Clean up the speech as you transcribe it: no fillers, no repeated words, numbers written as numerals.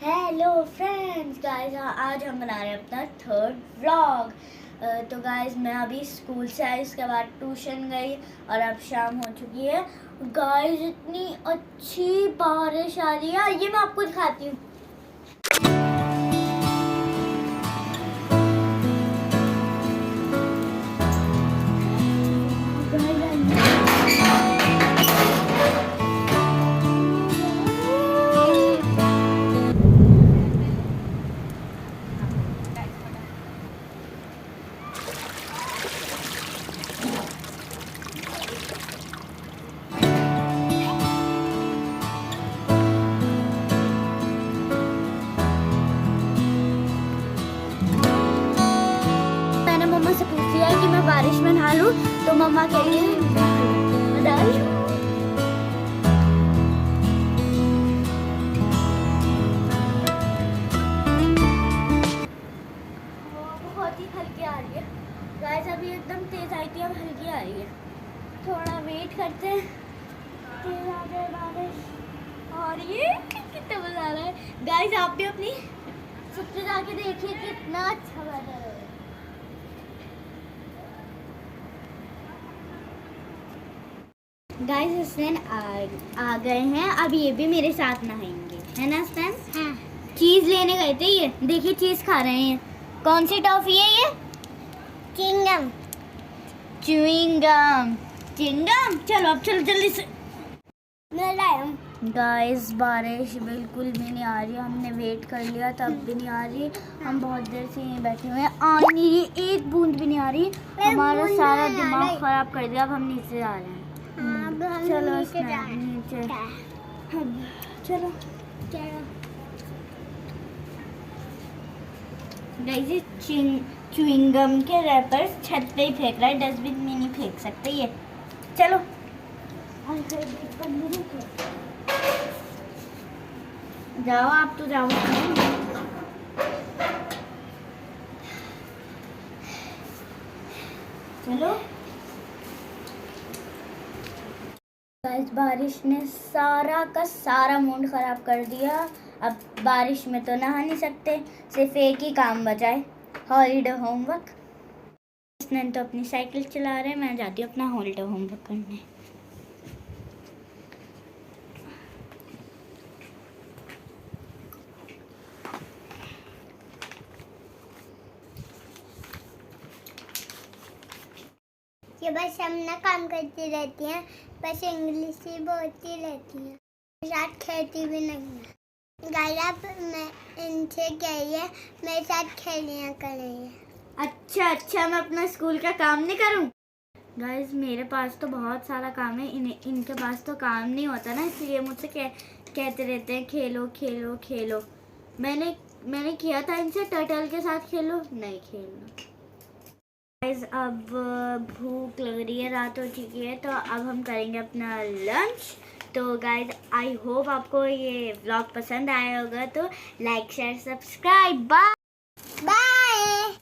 Hello friends guys, आज हम बना रहे हैं अपना थर्ड व्लॉग। तो गाइस मैं अभी स्कूल से आई, उसके बाद ट्यूशन गई और अब शाम हो चुकी है। गाइस इतनी अच्छी बारिश आ रही है, ये मैं आपको दिखाती हूँ। मम्मा से पूछ लिया कि मैं बारिश में नहा लूं, तो मम्मा कह रही है बहुत ही हल्की आ रही है। गाइस अभी एकदम तेज आई थी, अब हल्की आ रही है। थोड़ा वेट करते हैं, तेज आ जाए बारिश। और ये कितना मजा आ रहा है। गाइस आप भी अपनी छत पे जाके देखिए कितना अच्छा वेदर है। गाइस स्टैन आ गए हैं, अब ये भी मेरे साथ नहाएंगे, है ना स्टैन? हाँ। चीज लेने गए थे, ये देखिए चीज खा रहे हैं। कौन सी टॉफी है ये? चिंगम। च्युइंगम। चिंगम। चलो अब चलो जल्दी से। मैं लाया हूँ। गाइस बारिश बिल्कुल भी नहीं आ रही, हमने वेट कर लिया तब भी नहीं आ रही। हम बहुत देर से यहीं बैठे हुए हैं, आ नहीं रही, एक बूंद भी नहीं आ रही। हमारा सारा दिमाग खराब कर दिया। अब हम नीचे जा रहे हैं। चलो नीचे चलो चलो। गाइस च्युइंगम के रैपर्स छत पे ही फेंक रहा है, डस्टबिन में नहीं फेंक सकते ये। चलो जाओ, आप तो जाओ। चलो। गाइस बारिश ने सारा का सारा मूड खराब कर दिया। अब बारिश में तो नहा नहीं सकते, सिर्फ एक ही काम बचा है, हॉलीडे होमवर्क। इसने तो अपनी साइकिल चला रहे हैं, मैं जाती हूँ अपना हॉलीडे होमवर्क करने। ये बस हम ना काम करती रहती हैं, बस इंग्लिश ही बोलती रहती हैं, साथ खेलती भी नहीं है। गाइस आप मैं इनसे कहिए मेरे साथ खेलिया करेंगे। अच्छा मैं अपना स्कूल का काम नहीं करूं? गाइस मेरे पास तो बहुत सारा काम है, इनके पास तो काम नहीं होता ना, इसलिए मुझसे कहते रहते हैं खेलो खेलो खेलो। मैंने किया था इनसे टर्टल के साथ खेलो, नहीं खेलना। गाइस अब भूख लग रही है, रात हो चुकी है, तो अब हम करेंगे अपना लंच। तो गाइस आई होप आपको ये व्लॉग पसंद आया होगा, तो लाइक शेयर सब्सक्राइब। बाय।